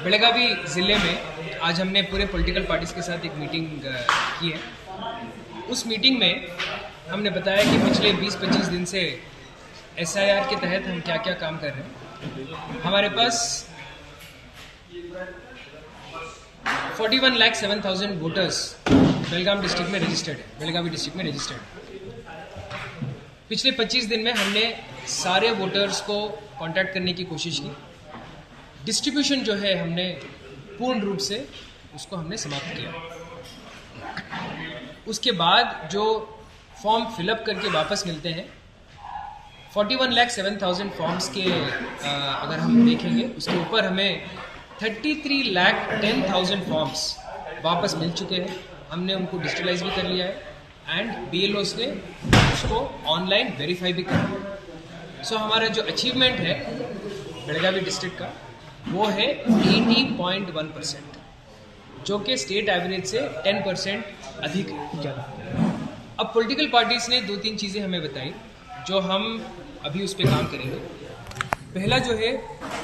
बेळगावी ज़िले में आज हमने पूरे पॉलिटिकल पार्टीज़ के साथ एक मीटिंग की है। उस मीटिंग में हमने बताया कि पिछले 20-25 दिन से SIR के तहत हम क्या क्या काम कर रहे हैं। हमारे पास 41,07,000 वोटर्स बेलगाम डिस्ट्रिक्ट में रजिस्टर्ड है, बेळगावी डिस्ट्रिक्ट में रजिस्टर्ड है। पिछले 25 दिन में हमने सारे वोटर्स को कांटेक्ट करने की कोशिश की। डिस्ट्रीब्यूशन जो है हमने पूर्ण रूप से उसको हमने समाप्त किया। उसके बाद जो फॉर्म फिलअप करके वापस मिलते हैं 41,07,000 फॉर्म्स के अगर हम देखेंगे उसके ऊपर हमें 33,10,000 फॉर्म्स वापस मिल चुके हैं। हमने उनको डिजिटलाइज भी कर लिया है एंड BLOs ने उसको ऑनलाइन वेरीफाई भी कर लिया। सो हमारा जो अचीवमेंट है बेळगावी डिस्ट्रिक्ट का वो है 80.1%, जो कि स्टेट एवरेज से 10% अधिक है। अब पॉलिटिकल पार्टीज़ ने 2-3 चीज़ें हमें बताई जो हम अभी उस पर काम करेंगे। पहला जो है,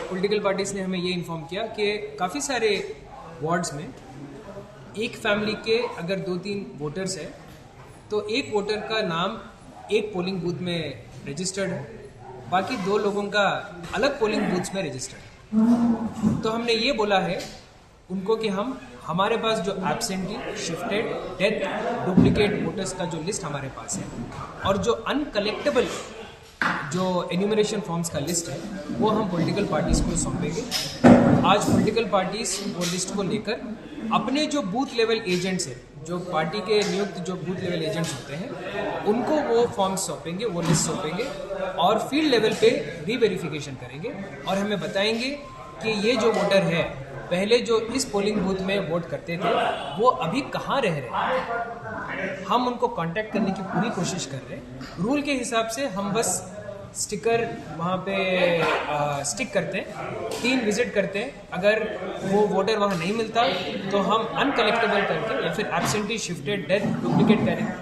पॉलिटिकल पार्टीज़ ने हमें ये इन्फॉर्म किया कि काफ़ी सारे वार्ड्स में एक फैमिली के अगर 2-3 वोटर्स है तो एक वोटर का नाम एक पोलिंग बूथ में रजिस्टर्ड है, बाकी 2 लोगों का अलग पोलिंग बूथ्स में रजिस्टर्ड है। तो हमने ये बोला है उनको कि हमारे पास जो absentee, shifted, death, duplicate voters का जो लिस्ट हमारे पास है और जो अनकलेक्टेबल जो एन्यूमरेशन फॉर्म्स का लिस्ट है वो हम पॉलिटिकल पार्टीज़ को सौंपेंगे। आज पॉलिटिकल पार्टीज़ वो लिस्ट को लेकर अपने जो बूथ लेवल एजेंट्स हैं, जो पार्टी के नियुक्त जो बूथ लेवल एजेंट्स होते हैं, उनको वो फॉर्म्स सौंपेंगे, वो लिस्ट सौंपेंगे और फील्ड लेवल पे रीवेरिफिकेशन करेंगे और हमें बताएंगे कि ये जो वोटर है पहले जो इस पोलिंग बूथ में वोट करते थे वो अभी कहाँ रह रहे हैं। हम उनको कांटेक्ट करने की पूरी कोशिश कर रहे हैं। रूल के हिसाब से हम बस स्टिकर वहाँ पे स्टिक करते हैं, 3 विजिट करते हैं। अगर वो वोटर वहाँ नहीं मिलता तो हम अनकलेक्टेबल करके या फिर absentee, shifted, death, duplicate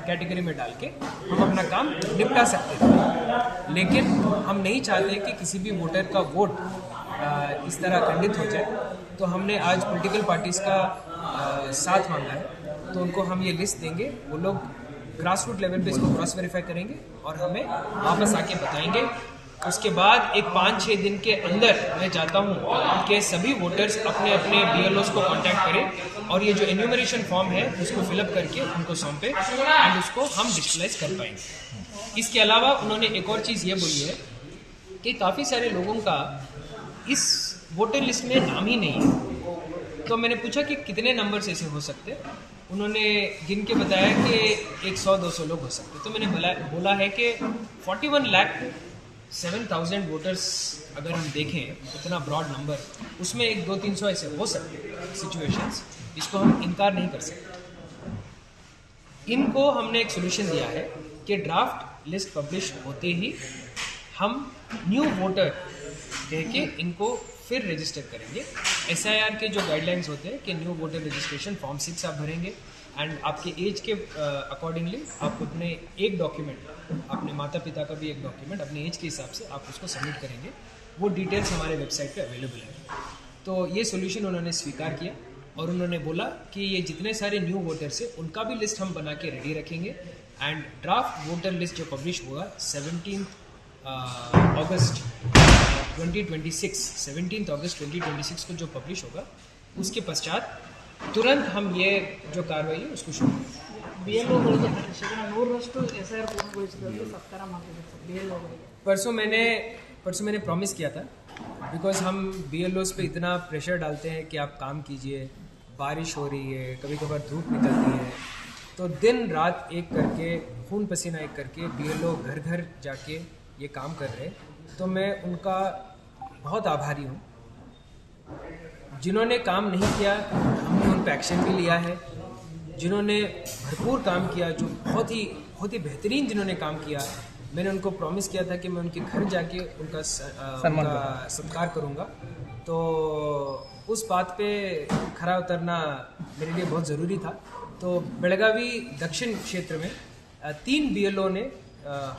category में डाल के हम अपना काम निपटा सकते हैं। लेकिन हम नहीं चाहते कि किसी भी वोटर का वोट इस तरह खंडित हो जाए। तो हमने आज पॉलिटिकल पार्टीज़ का साथ मांगा है, तो उनको हम ये लिस्ट देंगे। वो लोग ग्रास रूट लेवल पे इसको क्रॉस वेरीफाई करेंगे और हमें वापस आके बताएंगे। उसके बाद एक 5-6 दिन के अंदर मैं चाहता हूँ कि सभी वोटर्स अपने अपने BLOs को कांटेक्ट करें और ये जो एन्यूमरेशन फॉर्म है उसको फिलअप करके उनको सौंपे एंड उसको हम डिजिटलाइज कर पाएंगे। इसके अलावा उन्होंने एक और चीज़ ये बोली है कि काफ़ी सारे लोगों का इस वोटर लिस्ट में नाम ही नहीं है। तो मैंने पूछा कि कितने नंबर ऐसे हो सकते हैं। उन्होंने गिन के बताया कि 100-200 लोग हो सकते। तो मैंने बोला है कि 41,07,000 वोटर्स अगर हम देखें, इतना ब्रॉड नंबर, उसमें 100-200-300 ऐसे हो सकते सिचुएशंस, इसको हम इनकार नहीं कर सकते। इनको हमने एक सोल्यूशन दिया है कि ड्राफ्ट लिस्ट पब्लिश होते ही हम न्यू वोटर कह के इनको फिर रजिस्टर करेंगे। SIR के जो गाइडलाइंस होते हैं कि न्यू वोटर रजिस्ट्रेशन फॉर्म 6 आप भरेंगे एंड आपके एज के अकॉर्डिंगली आप अपने एक डॉक्यूमेंट, अपने माता पिता का भी एक डॉक्यूमेंट अपने एज के हिसाब से आप उसको सबमिट करेंगे। वो डिटेल्स हमारे वेबसाइट पे अवेलेबल है। तो ये सोल्यूशन उन्होंने स्वीकार किया और उन्होंने बोला कि ये जितने सारे न्यू वोटर्स हैं उनका भी लिस्ट हम बना के रेडी रखेंगे एंड ड्राफ्ट वोटर लिस्ट जो पब्लिश होगा 17 अगस्त 2026 को जो पब्लिश होगा उसके पश्चात तुरंत हम ये जो कार्रवाई है उसको शुरू करेंगे। परसों मैंने प्रॉमिस किया था, बिकॉज हम BLOs पे इतना प्रेशर डालते हैं कि आप काम कीजिए, बारिश हो रही है, कभी कभार धूप निकलती है, तो दिन रात एक करके, खून पसीना एक करके BLO घर घर जाके ये काम कर रहे हैं। तो मैं उनका बहुत आभारी हूँ। जिन्होंने काम नहीं किया हमने उन पर एक्शन भी लिया है। जिन्होंने भरपूर काम किया, जो बहुत ही बेहतरीन जिन्होंने काम किया, मैंने उनको प्रॉमिस किया था कि मैं उनके घर जाके उनका सत्कार करूँगा। तो उस बात पे खरा उतरना मेरे लिए बहुत ज़रूरी था। तो बेळगावी दक्षिण क्षेत्र में 3 BLO ने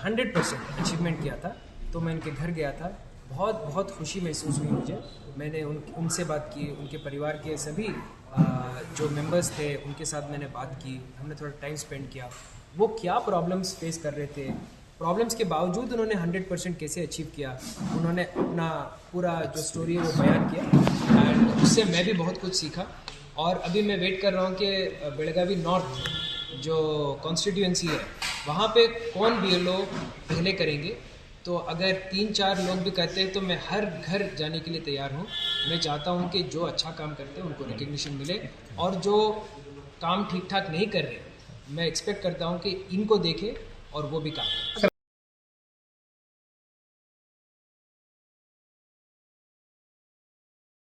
100% अचीवमेंट किया था। तो मैं इनके घर गया था, बहुत बहुत खुशी महसूस हुई मुझे। मैंने उनसे बात की, उनके परिवार के सभी जो मेंबर्स थे उनके साथ मैंने बात की, हमने थोड़ा टाइम स्पेंड किया। वो क्या प्रॉब्लम्स फेस कर रहे थे, प्रॉब्लम्स के बावजूद उन्होंने 100% कैसे अचीव किया, उन्होंने अपना पूरा जो स्टोरी है वो बयान किया एंड उससे मैं भी बहुत कुछ सीखा। और अभी मैं वेट कर रहा हूँ कि बेलगावी नॉर्थ जो कॉन्स्टिट्यूएंसी है वहाँ पे कौन BLO पहले करेंगे। तो अगर 3-4 लोग भी करते हैं तो मैं हर घर जाने के लिए तैयार हूँ। मैं चाहता हूँ कि जो अच्छा काम करते हैं उनको रिकग्निशन मिले, और जो काम ठीक ठाक नहीं कर रहे मैं एक्सपेक्ट करता हूँ कि इनको देखे और वो भी काम करें।